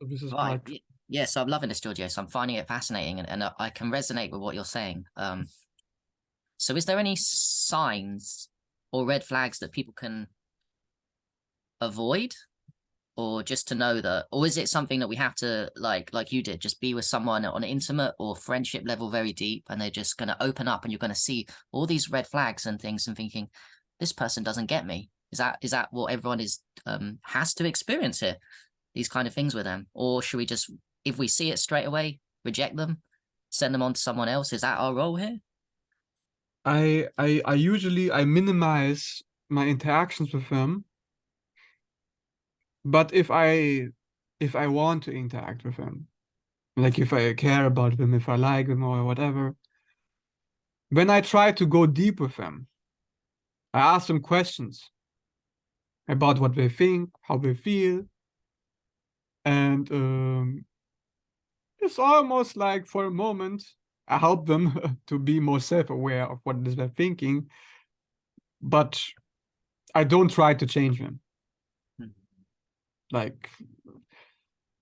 So this is Right. part. Yeah, so I'm loving this, Georgios. So I'm finding it fascinating, and I can resonate with what you're saying. So is there any signs or red flags that people can avoid, or just to know that, or is it something that we have to like you did, just be with someone on an intimate or friendship level very deep, and they're just going to open up, and you're going to see all these red flags and things, and thinking, this person doesn't get me. Is that what everyone is has to experience here? These kind of things with them, or should we just, if we see it straight away, reject them, send them on to someone else? Is that our role here? I usually I minimize my interactions with them, but if I want to interact with them, like if I care about them, if I like them or whatever, when I try to go deep with them, I ask them questions about what they think, how they feel, and it's almost like for a moment I help them to be more self-aware of what it is they're thinking, but I don't try to change them. Hmm. Like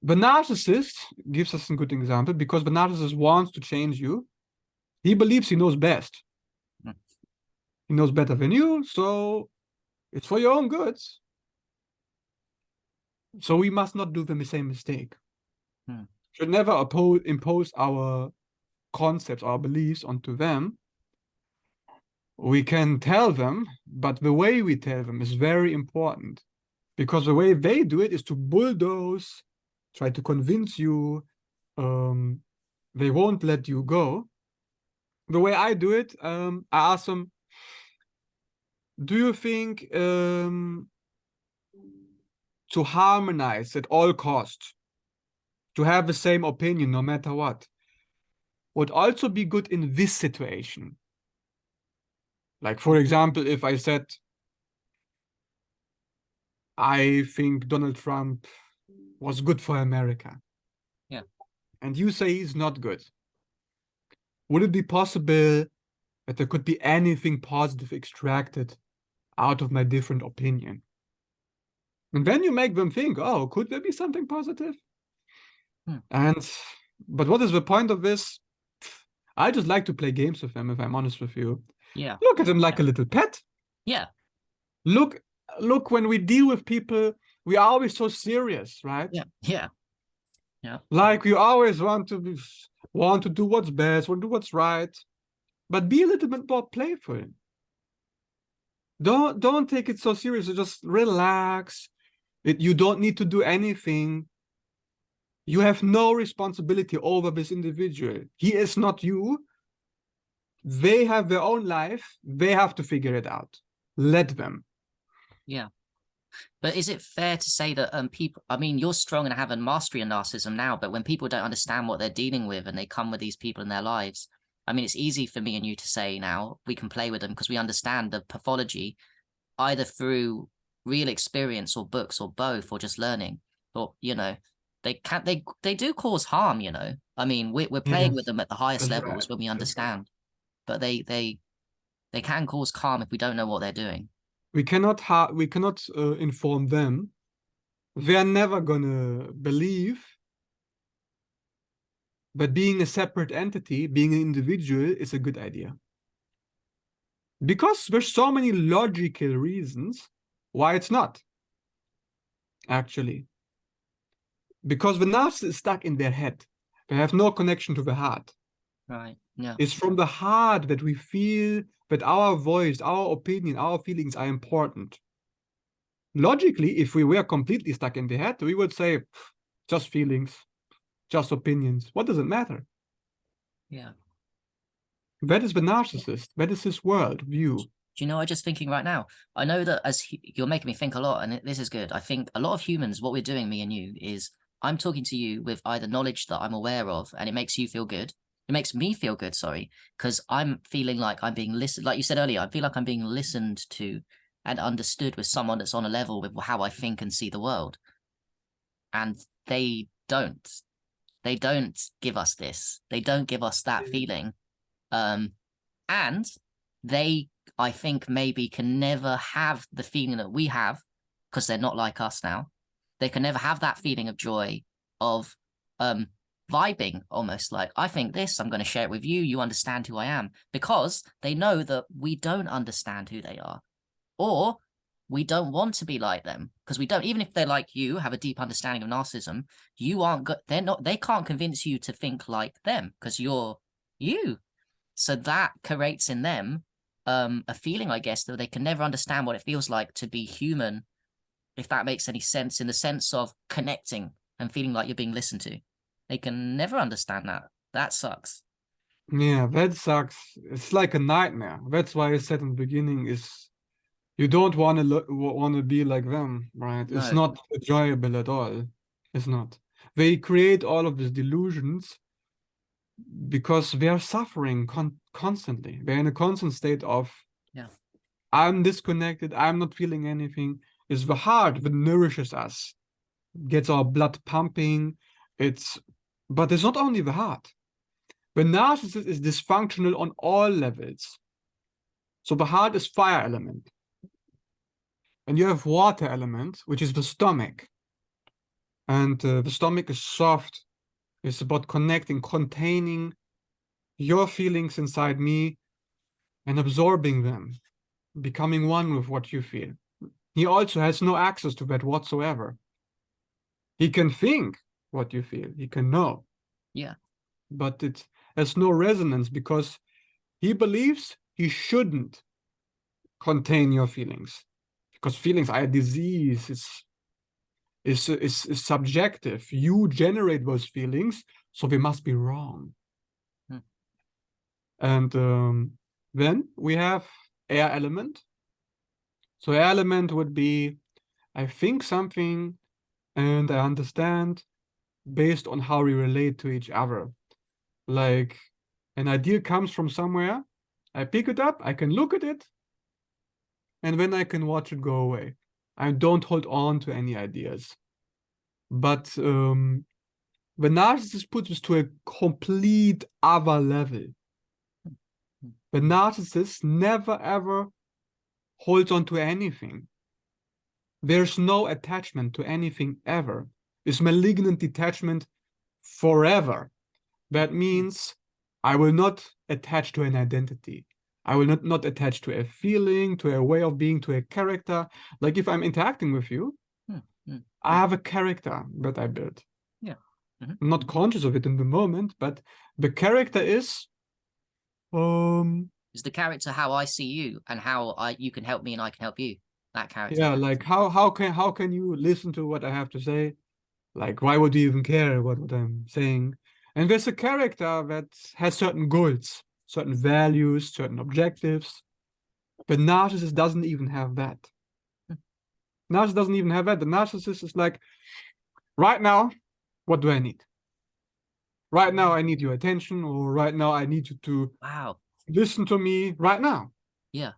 the narcissist gives us a good example because the narcissist wants to change you. He believes he knows best. Hmm. He knows better than you, so it's for your own good. So we must not do the same mistake. Hmm. Should never impose our concepts, our beliefs onto them. We can tell them, but the way we tell them is very important because the way they do it is to bulldoze, try to convince you. Um, they won't let you go. The way I do it, I ask them, do you think to harmonize at all costs, to have the same opinion no matter what, would also be good in this situation? Like, for example, if I said, I think Donald Trump was good for America, Yeah. and you say he's not good, would it be possible that there could be anything positive extracted out of my different opinion? And then you make them think, oh, could there be something positive? Hmm. And but what is the point of this? I just like to play games with them, if I'm honest with you. Yeah. Look at them like Yeah. a little pet. Yeah. Look, look, when we deal with people, we are always so serious, right? Yeah. Yeah. Yeah. Like we always want to do what's best, want to do what's right, but be a little bit more playful. Don't take it so seriously. Just relax. You don't need to do anything. You have no responsibility over this individual. He is not you. They have their own life. They have to figure it out. Let them. Yeah. But is it fair to say that people, I mean, you're strong and have a mastery in narcissism now, but when people don't understand what they're dealing with and they come with these people in their lives, I mean, it's easy for me and you to say now we can play with them because we understand the pathology either through real experience or books or both or just learning. Or, they can't, they do cause harm, I mean, we're playing with Yes, them at the highest that's right. levels when we That's right. understand, but they can cause harm if we don't know what they're doing. We cannot inform them. They are never gonna believe that being a separate entity, being an individual, is a good idea. Because there's so many logical reasons why it's not, actually. Because the nerves is stuck in their head. They have no connection to the heart. Right. Yeah. It's from the heart that we feel that our voice, our opinion, our feelings are important. Logically, if we were completely stuck in the head, we would say, just feelings, just opinions. What does it matter? Yeah. That is the narcissist. That is his world view. Do you know, I'm just thinking right now, I know that you're making me think a lot, and this is good. I think a lot of humans, what we're doing, me and you, is I'm talking to you with either knowledge that I'm aware of, and it makes you feel good. It makes me feel good, sorry, because I'm feeling like I'm being listened. Like you said earlier, I feel like I'm being listened to and understood with someone that's on a level with how I think and see the world. And they don't. They don't give us this. They don't give us that feeling. Um, and they, I think, maybe can never have the feeling that we have because they're not like us now. They can never have that feeling of joy of vibing, almost like, I think this, I'm going to share it with you, you understand who I am, because they know that we don't understand who they are, or we don't want to be like them, because we don't, even if they're like you, have a deep understanding of narcissism, you aren't good, they can't convince you to think like them, because you're you. So that creates in them a feeling, I guess, that they can never understand what it feels like to be human, if that makes any sense, in the sense of connecting and feeling like you're being listened to. They can never understand that. That sucks. Yeah, that sucks. It's like a nightmare. That's why I said in the beginning is you don't want to be like them, right? It's No. not enjoyable at all. It's not. They create all of these delusions because they are suffering constantly. They're in a constant state of, Yeah. I'm disconnected, I'm not feeling anything. It's the heart that nourishes us, gets our blood pumping. But it's not only the heart. The narcissist is dysfunctional on all levels. So the heart is fire element. And you have water element, which is the stomach. And the stomach is soft. It's about connecting, containing your feelings inside me and absorbing them, becoming one with what you feel. He also has no access to that whatsoever. He can think what you feel. He can know. Yeah. But it has no resonance because he believes he shouldn't contain your feelings, because feelings are a disease. It's subjective. You generate those feelings, so they must be wrong. Hmm. And then we have air element. So air element would be, I think something and I understand based on how we relate to each other. Like an idea comes from somewhere, I pick it up, I can look at it, and then I can watch it go away. I don't hold on to any ideas. But the narcissist puts us to a complete other level. The narcissist never ever holds on to anything. There's no attachment to anything ever. It's malignant detachment forever. That means I will not attach to an identity. I will not attach to a feeling, to a way of being, to a character. Like if I'm interacting with you, I have a character that I built. Yeah. I'm not conscious of it in the moment, but the character is Is the character how I see you and how you can help me and I can help you? That character. yeah, like how can you listen to what I have to say? Like why would you even care what I'm saying? And there's a character that has certain goals, certain values, certain objectives. The narcissist doesn't even have that. Narcissist doesn't even have that. The narcissist is like, right now, what do I need? Right now, I need your attention, or right now, I need you to listen to me right now. Yeah.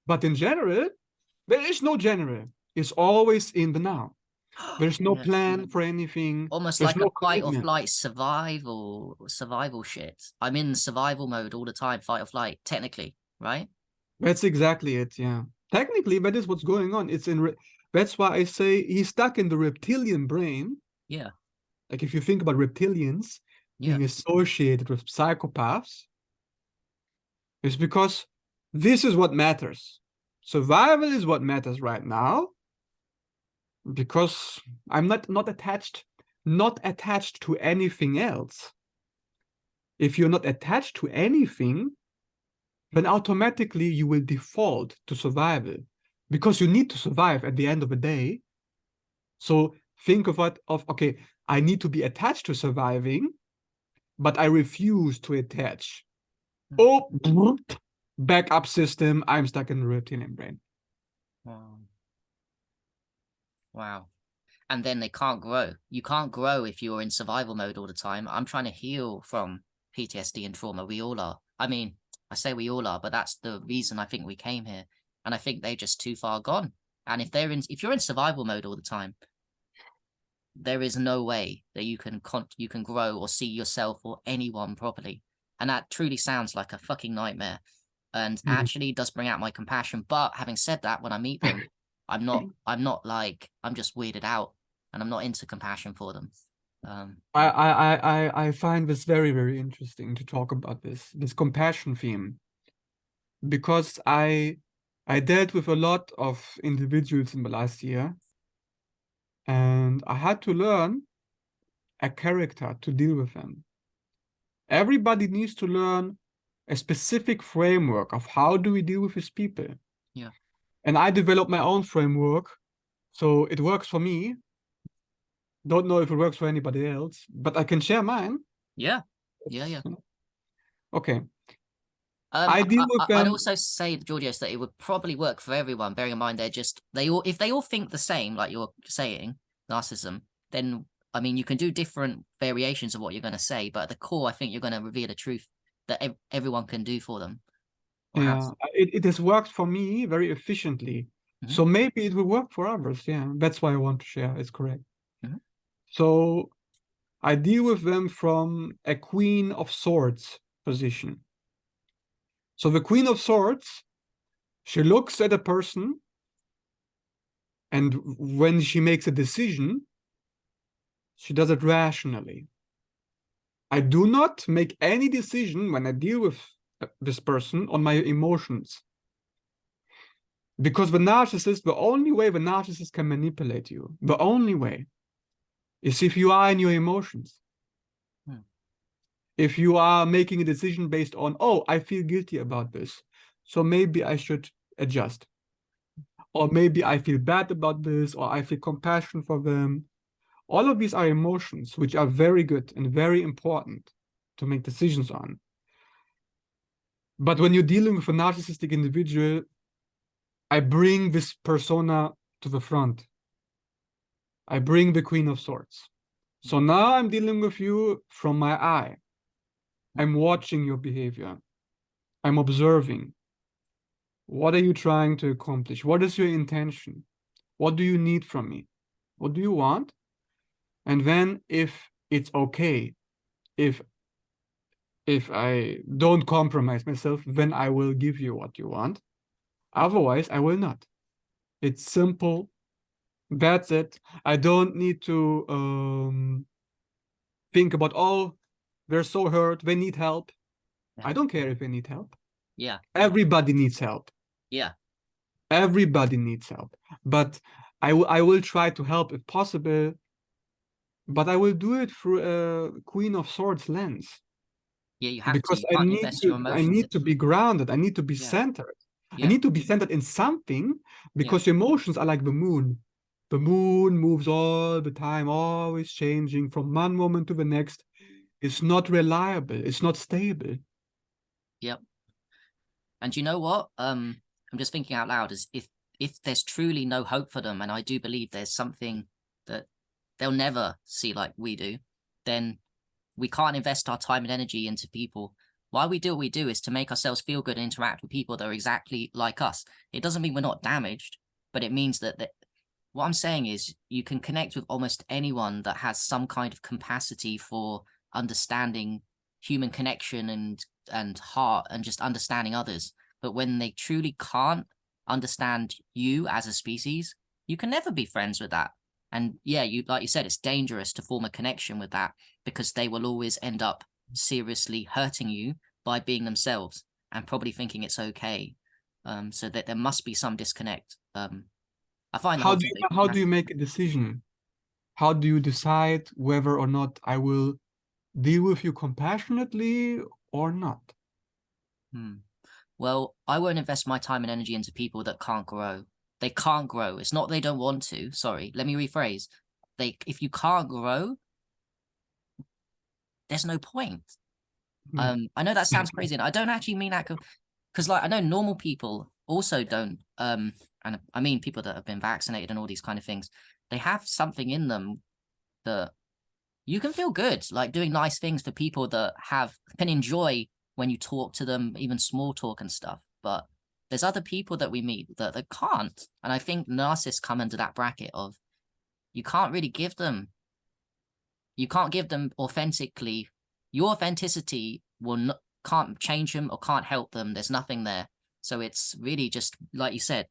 But in general, there is no general. It's always in the now. There's no plan for anything. Almost There's like no a fight or commitment. flight survival shit. I'm in survival mode all the time, fight or flight, technically, right? That's exactly it, yeah. Technically, that is what's going on. That's why I say he's stuck in the reptilian brain. Yeah. Like if you think about reptilians being associated with psychopaths, it's because this is what matters. Survival is what matters right now, because I'm not attached to anything else. If you're not attached to anything, then automatically you will default to survival, because you need to survive at the end of the day. So think of okay, I need to be attached to surviving, but I refuse to attach. Oh, backup system, I'm stuck in the reptilian brain. Wow. And then they can't grow. You can't grow if you're in survival mode all the time. I'm trying to heal from PTSD and trauma. We all are. I mean, I say we all are, but that's the reason I think we came here. And I think they're just too far gone. And if you're in survival mode all the time, there is no way that you can grow or see yourself or anyone properly. And that truly sounds like a fucking nightmare. And actually does bring out my compassion. But having said that, when I meet them, I'm just weirded out, and I'm not into compassion for them. I find this very, very interesting to talk about this compassion theme, because I dealt with a lot of individuals in the last year, and I had to learn a character to deal with them. Everybody needs to learn a specific framework of how do we deal with these people. Yeah. And I developed my own framework, so it works for me. Don't know if it works for anybody else, but I can share mine. Yeah. Yeah. Okay. I deal with I'd them. also say, Georgios, that it would probably work for everyone, bearing in mind if they all think the same, like you're saying, narcissism, then I mean you can do different variations of what you're going to say, but at the core, I think you're going to reveal a truth that everyone can do for them. Yeah, it has worked for me very efficiently. So maybe it will work for others. Yeah, that's why I want to share. It's correct. So I deal with them from a Queen of Swords position. So the Queen of Swords, she looks at a person, and when she makes a decision, she does it rationally. I do not make any decision when I deal with this person on my emotions. Because the narcissist, the only way the narcissist can manipulate you, the only way, is if you are in your emotions. If you are making a decision based on, oh, I feel guilty about this, so maybe I should adjust. Or maybe I feel bad about this, or I feel compassion for them. All of these are emotions, which are very good and very important to make decisions on. But when you're dealing with a narcissistic individual, I bring this persona to the front. I bring the Queen of Swords. So now I'm dealing with you from my eye. I'm watching your behavior. I'm observing. What are you trying to accomplish? What is your intention? What do you need from me? What do you want? And then if it's okay, if I don't compromise myself, then I will give you what you want. Otherwise, I will not. It's simple. That's it. I don't need to think about, oh, they're so hurt, they need help. I don't care if they need help. Yeah. Everybody needs help. Yeah. Everybody needs help. But I will try to help if possible, but I will do it through a Queen of Swords lens. Yeah, you have Because to. You can't invest your emotions. I need to be grounded. I need to be centered. I need to be centered in something, because emotions are like the moon. The moon moves all the time, always changing from one moment to the next. It's not reliable. It's not stable. Yep. And you know what? I'm just thinking out loud, is if there's truly no hope for them, and I do believe there's something that they'll never see like we do, then we can't invest our time and energy into people. Why we do what we do is to make ourselves feel good and interact with people that are exactly like us. It doesn't mean we're not damaged, but it means that what I'm saying is you can connect with almost anyone that has some kind of capacity for understanding human connection and heart and just understanding others. But when they truly can't understand you as a species, you can never be friends with that. And yeah, like you said, it's dangerous to form a connection with that, because they will always end up seriously hurting you by being themselves and probably thinking it's okay. So that there must be some disconnect. I find the whole thing. How do you make a decision? How do you decide whether or not I will deal with you compassionately or not? Well, I won't invest my time and energy into people that can't grow. They can't grow. It's not they don't want to. Sorry, let me rephrase. If you can't grow, there's no point. I know that sounds crazy, and I don't actually mean that, because like I know normal people also don't. And I mean people that have been vaccinated and all these kind of things. They have something in them that you can feel good, like doing nice things for people that can enjoy when you talk to them, even small talk and stuff. But there's other people that we meet that can't. And I think narcissists come under that bracket of you can't give them authentically. Your authenticity can't change them or can't help them. There's nothing there. So it's really just, like you said,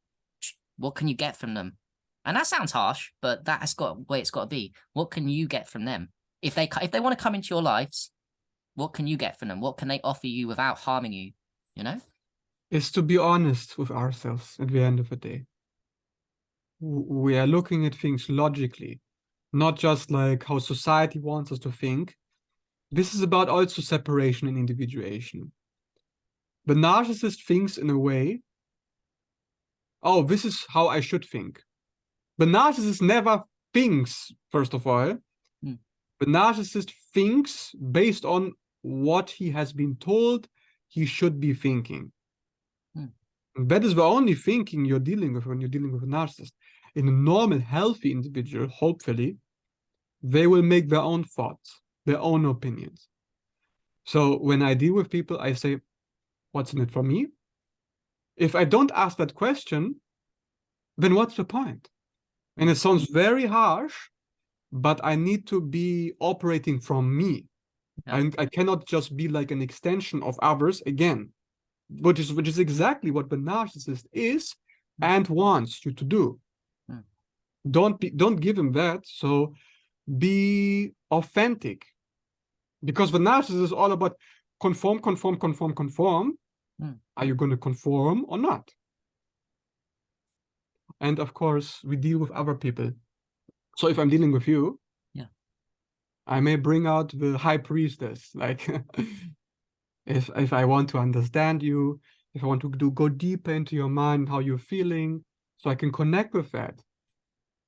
what can you get from them? And that sounds harsh, but that's got the way it's got to be. What can you get from them? if they want to come into your lives, what can you get from them? What can they offer you without harming you? You know? Is to be honest with ourselves at the end of the day. We are looking at things logically, not just like how society wants us to think. This is about also separation and individuation. The narcissist thinks in a way, oh, this is how I should think. The narcissist never thinks, first of all. The narcissist thinks based on what he has been told he should be thinking. That is the only thinking you're dealing with when you're dealing with a narcissist. In a normal, healthy individual, hopefully, they will make their own thoughts, their own opinions. So when I deal with people, I say, what's in it for me? If I don't ask that question, then what's the point? And it sounds very harsh, but I need to be operating from me. Yeah. I cannot just be like an extension of others again, which is exactly what the narcissist is and wants you to do. Don't give him that. So be authentic, because the narcissist is all about conform. Are you going to conform or not? And of course, we deal with other people. So if I'm dealing with you, I may bring out the high priestess, like if I want to understand you, if I want to go deeper into your mind, how you're feeling, so I can connect with that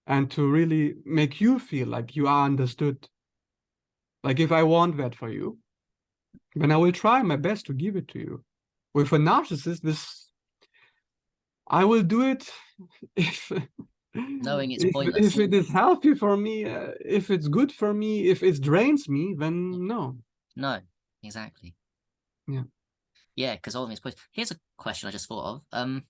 and to really make you feel like you are understood. Like if I want that for you, then I will try my best to give it to you. With a narcissist, I will do it if knowing it's pointless. If it is healthy for me, if it's good for me, if it drains me, then no. No, exactly. Yeah, because all of it's pointless. Here's a question I just thought of.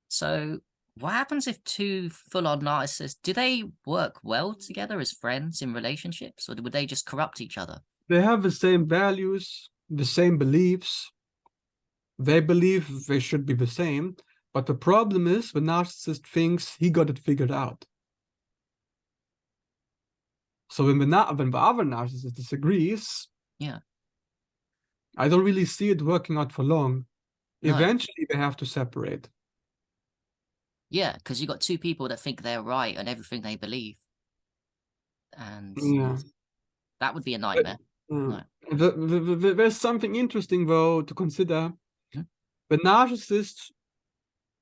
So what happens if two full-on narcissists, do they work well together as friends in relationships, or would they just corrupt each other? They have the same values, the same beliefs. They believe they should be the same. But the problem is the narcissist thinks he got it figured out. So when the other narcissist disagrees, I don't really see it working out for long. No. Eventually, they have to separate. Yeah, because you got two people that think they're right and everything they believe. And that would be a nightmare. No. There's something interesting, though, to consider. The narcissist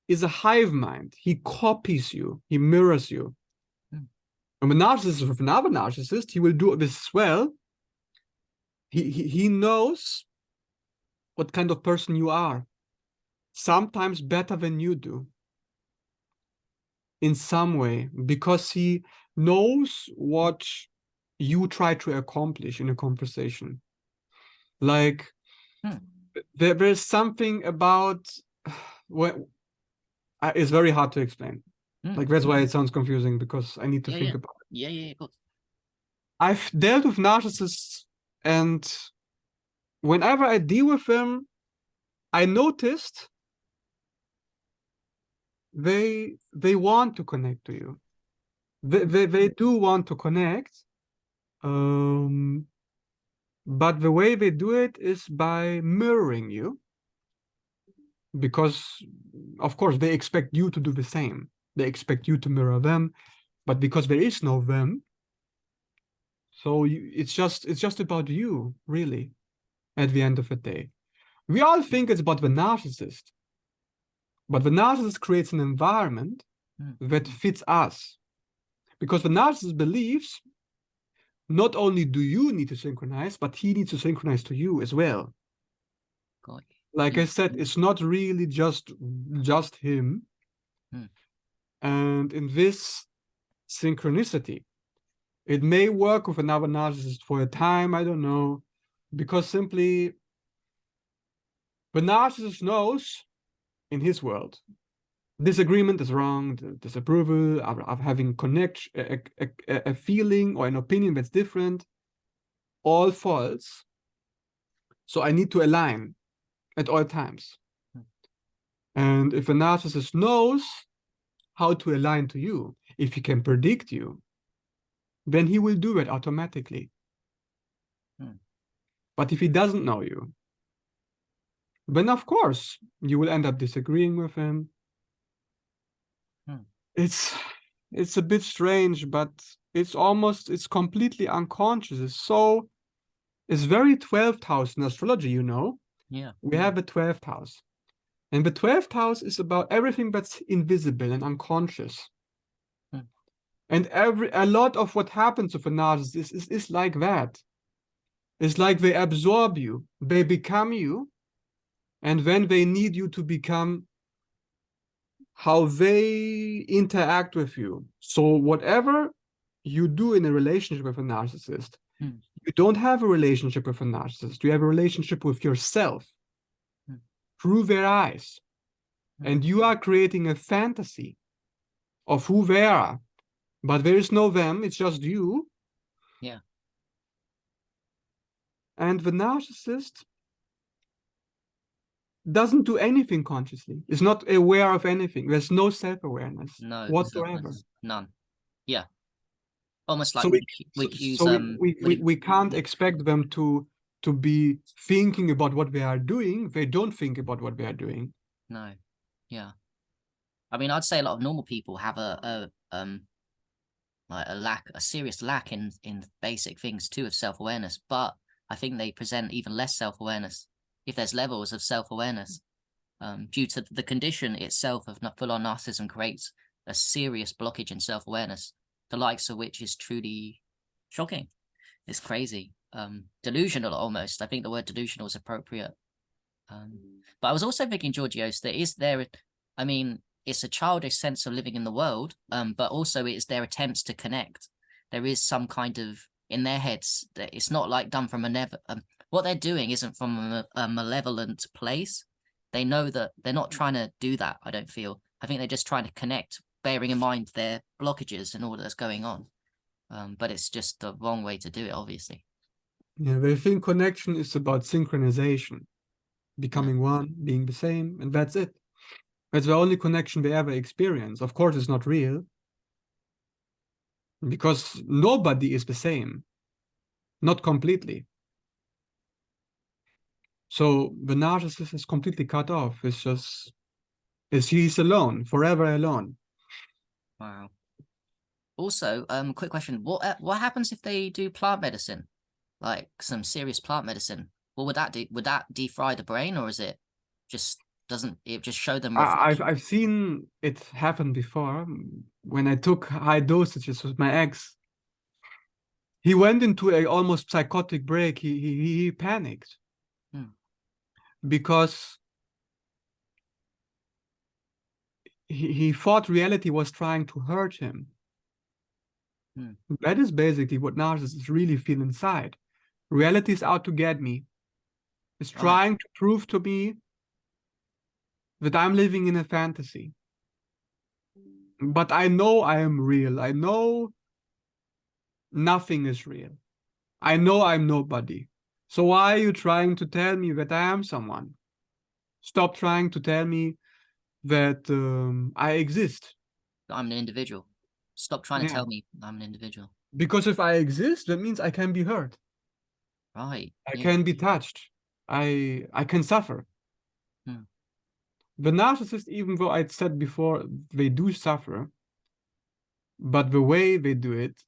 is a hive mind. He copies you. He mirrors you. And the narcissist with another narcissist, he will do this as well. He knows what kind of person you are. Sometimes better than you do. In some way, because he knows what you try to accomplish in a conversation. Like, there's something about what it's very hard to explain. Like, that's why it sounds confusing, because I need to think about it. Yeah, of course. I've dealt with narcissists, and whenever I deal with them, I noticed they want to connect to you. They do want to connect, but the way they do it is by mirroring you, because of course they expect you to do the same. They expect you to mirror them, but because there is no them, so it's just about you, really, at the end of the day. We all think it's about the narcissist, but the narcissist creates an environment that fits us. Because the narcissist believes not only do you need to synchronize, but he needs to synchronize to you as well. Like I said, it's not really just him. And in this synchronicity, it may work with another narcissist for a time, I don't know, because simply the narcissist knows in his world, disagreement is wrong, the disapproval of having a feeling or an opinion that's different, all false. So I need to align at all times. And if a narcissist knows how to align to you, if he can predict you, then he will do it automatically. But if he doesn't know you, then of course you will end up disagreeing with him. It's a bit strange, but it's completely unconscious. It's very 12th house in astrology, you know. Yeah. We have a 12th house. And the 12th house is about everything that's invisible and unconscious. And a lot of what happens with a narcissist is like that. It's like they absorb you, they become you, and then they need you to become how they interact with you. So whatever you do in a relationship with a narcissist, you don't have a relationship with a narcissist. You have a relationship with yourself through their eyes. And you are creating a fantasy of who they are. But there is no them, it's just you. Yeah. And the narcissist doesn't do anything consciously. Is not aware of anything. There's no self-awareness whatsoever. None. Yeah. Almost like So we can't expect them to be thinking about what they are doing. They don't think about what they are doing. No. Yeah. I mean, I'd say a lot of normal people have a serious lack in basic things too of self-awareness, but I think they present even less self-awareness if there's levels of self-awareness, due to the condition itself of full-on narcissism creates a serious blockage in self-awareness, the likes of which is truly shocking. It's crazy. Delusional almost. I think the word delusional is appropriate. But I was also thinking, Georgios, I mean, it's a childish sense of living in the world, but also it's their attempts to connect. There is some kind of, in their heads, that it's not like done from what they're doing isn't from a malevolent place. They know that they're not trying to do that, I don't feel. I think they're just trying to connect, bearing in mind their blockages and all that's going on. But it's just the wrong way to do it, obviously. Yeah, they think connection is about synchronization, becoming one, being the same, and that's it. It's the only connection they ever experience. Of course, it's not real, because nobody is the same, not completely. So the narcissist is completely cut off. He's alone, forever alone. Wow. Also, quick question: what happens if they do plant medicine, like some serious plant medicine? What would that do? Would that defry the brain, or is it just doesn't it just show them? I've seen it happen before when I took high dosages with my ex. He went into a almost psychotic break. He panicked because he thought reality was trying to hurt him. That is basically what narcissists really feel inside. Reality is out to get me. It's trying to prove to me that I'm living in a fantasy. But I know I am real. I know nothing is real. I know I'm nobody. So why are you trying to tell me that I am someone? Stop trying to tell me that I exist. I'm an individual. Stop trying to tell me I'm an individual. Because if I exist, that means I can be hurt. Right. I can be touched. I can suffer. The narcissist, even though I'd said before, they do suffer, but the way they do it,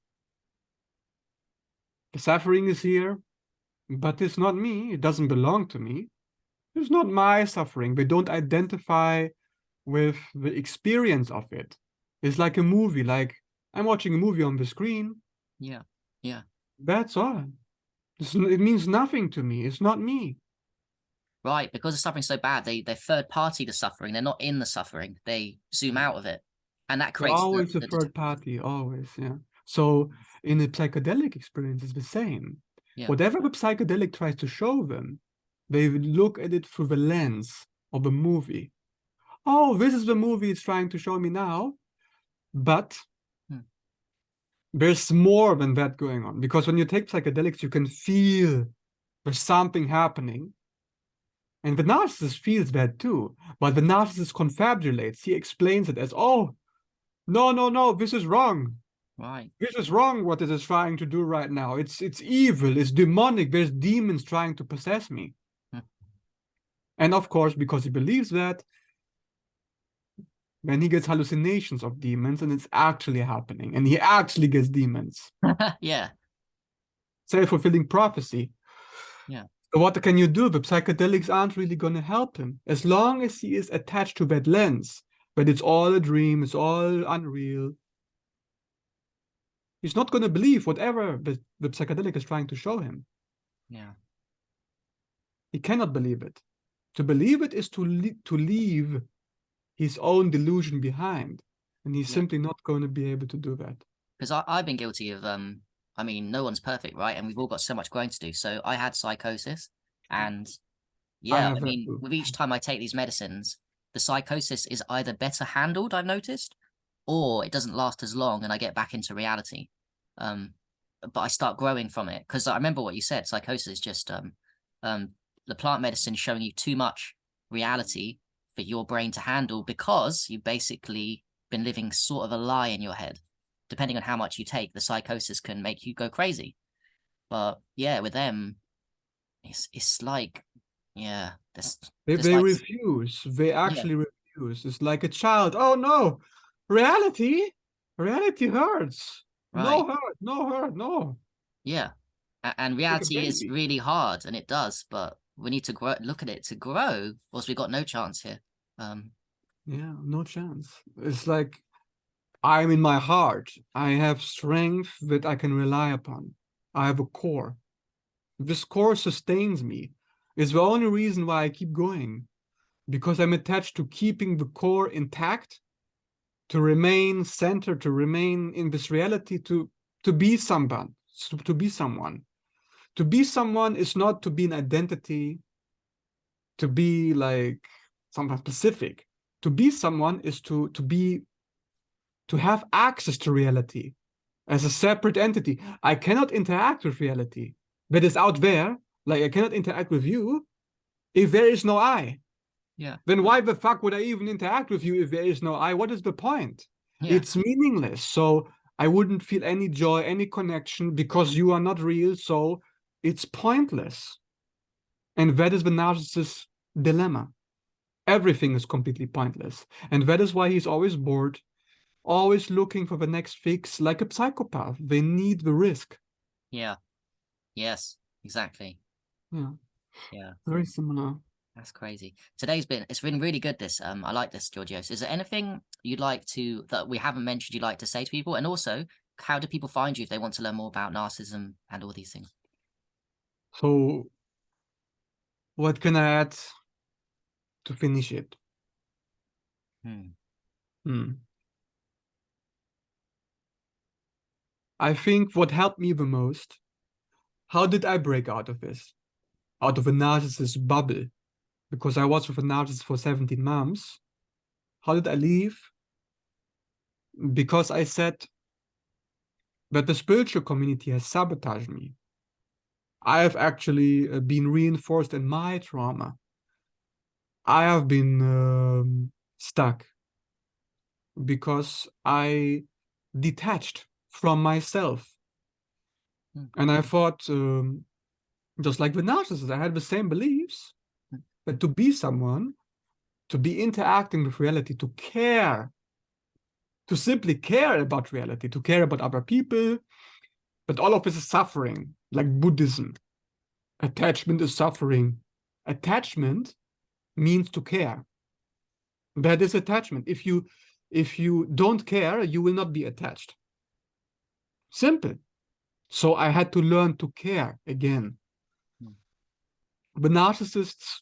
the suffering is here, but it's not me. It doesn't belong to me. It's not my suffering. They don't identify with the experience of it. It's like a movie, like I'm watching a movie on the screen. Yeah. Yeah. That's all. It means nothing to me. It's not me. Right, because the suffering's so bad, they third party the suffering. They're not in the suffering. They zoom out of it, and that creates always a third party. Always, yeah. So in a psychedelic experience, it's the same. Yeah. Whatever the psychedelic tries to show them, they look at it through the lens of the movie. Oh, this is the movie it's trying to show me now, but there's more than that going on. Because when you take psychedelics, you can feel there's something happening. And the narcissist feels that too, but the narcissist confabulates. He explains it as, oh, no, this is wrong. Right. This is wrong what it is trying to do right now. It's evil, it's demonic, there's demons trying to possess me. And of course, because he believes that, then he gets hallucinations of demons and it's actually happening. And he actually gets demons. Yeah. Self-fulfilling prophecy. Yeah. So what can you do? The psychedelics aren't really going to help him. As long as he is attached to that lens, but it's all a dream, it's all unreal. He's not going to believe whatever the psychedelic is trying to show him. Yeah. He cannot believe it. To believe it is to leave his own delusion behind. And he's simply not going to be able to do that. Because I've been guilty of, I mean, no one's perfect, right? And we've all got so much growing to do. So I had psychosis. And yeah, I mean, with each time I take these medicines, the psychosis is either better handled, I've noticed, or it doesn't last as long and I get back into reality. But I start growing from it. Because I remember what you said, psychosis is just the plant medicine showing you too much reality for your brain to handle because you've basically been living sort of a lie in your head. Depending on how much you take, the psychosis can make you go crazy. But yeah, with them, it's like, yeah, they like, refuse. They actually refuse. It's like a child. Oh no, reality hurts. right. No hurt, no. Yeah, and Like a reality is baby. really hard, and it does. But we need to grow, look at it to grow, or else we got no chance here. Yeah, no chance. It's like I'm in my heart. I have strength that I can rely upon. I have a core. This core sustains me. It's the only reason why I keep going. Because I'm attached to keeping the core intact, to remain centered, to remain in this reality, to be someone, to be someone. To be someone is not to be an identity, to be like something specific. To be someone is to have access to reality as a separate entity. I cannot interact with reality that is out there. Like I cannot interact with you if there is no I. Yeah. Then why the fuck would I even interact with you if there is no I? What is the point? Yeah. It's meaningless. So I wouldn't feel any joy, any connection because you are not real. So it's pointless. And that is the narcissist's dilemma. Everything is completely pointless. And that is why he's always bored, always looking for the next fix, like a psychopath. They need the risk. Yeah. Yes, exactly. Yeah. Yeah. Very similar. That's crazy. It's been really good, this. I like this, Georgios. Is there anything you'd like to, that we haven't mentioned, you'd like to say to people? And also, how do people find you if they want to learn more about narcissism and all these things? So what can I add to finish it? I think what helped me the most, how did I break out of this? Out of a narcissist bubble? Because I was with a narcissist for 17 months. How did I leave? Because I said that the spiritual community has sabotaged me. I have actually been reinforced in my trauma. I have been stuck because I detached from myself. And I thought, just like the narcissist, I had the same beliefs, but to be someone, to be interacting with reality, to care, to simply care about reality, to care about other people, but all of this is suffering, like Buddhism. Attachment is suffering. Attachment means to care. That is attachment. If you don't care, you will not be attached. Simple. So I had to learn to care again. The narcissists,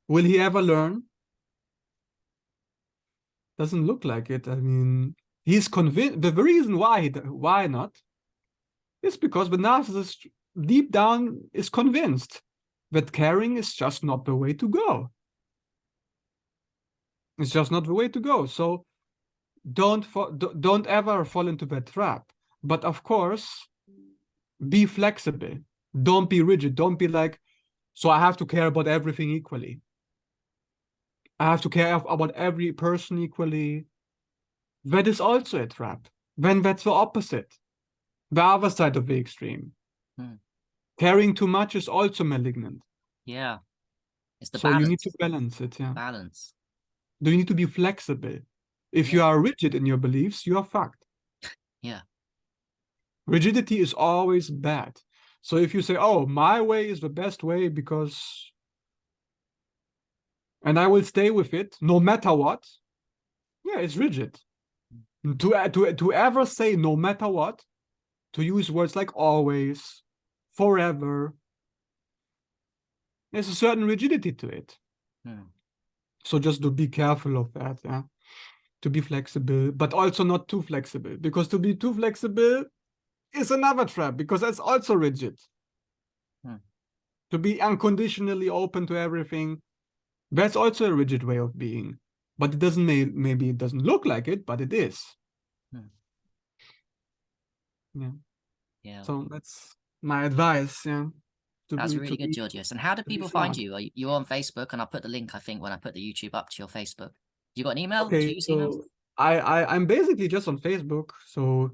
will he ever learn? Doesn't look like it. I mean, he's convinced. The reason why not is because the narcissist deep down is convinced that caring is just not the way to go. It's just not the way to go. So don't ever fall into that trap. But of course, be flexible. Don't be rigid. Don't be like, so I have to care about everything equally. I have to care about every person equally. That is also a trap. When that's the opposite, the other side of the extreme. Hmm. Caring too much is also malignant. Yeah. It's the So balance. you need to balance it, yeah. Balance. You need to be flexible. If you are rigid in your beliefs, you are fucked. Yeah. Rigidity is always bad. So if you say, oh, my way is the best way because, and I will stay with it no matter what, yeah, it's rigid. To ever say no matter what, to use words like always, forever, there's a certain rigidity to it. Hmm. So just to be careful of that, yeah. To be flexible, but also not too flexible, because to be too flexible is another trap, because that's also rigid. Hmm. To be unconditionally open to everything, that's also a rigid way of being. But it doesn't maybe it doesn't look like it, but it is. Hmm. Yeah. Yeah. So that's my advice. Yeah. That's really good, Georgios. And how do people find smart. you? You're on Facebook, and I'll put the link, I think, when I put the YouTube up to your Facebook. You got an email? Do you Okay, use emails? so I'm basically just on Facebook. So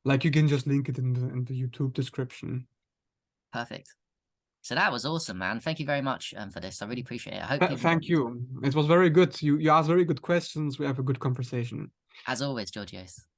like you can just link it in the YouTube description. Perfect. So that was awesome, man. Thank you very much for this. I really appreciate it. I hope people. Thank you. It was very good. You asked very good questions. We have a good conversation. As always, Georgios.